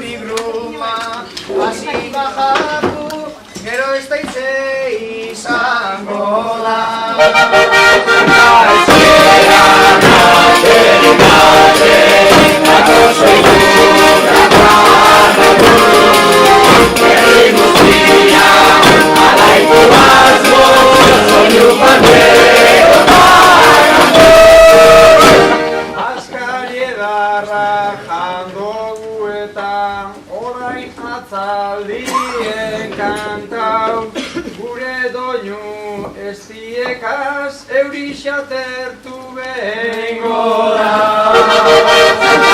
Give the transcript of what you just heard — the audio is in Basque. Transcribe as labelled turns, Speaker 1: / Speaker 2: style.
Speaker 1: euri gruma, hasi bajatu, gero ez da itze izango da. Atzaldien kantau, gure doinu eziekaz eurixatertu behingo da.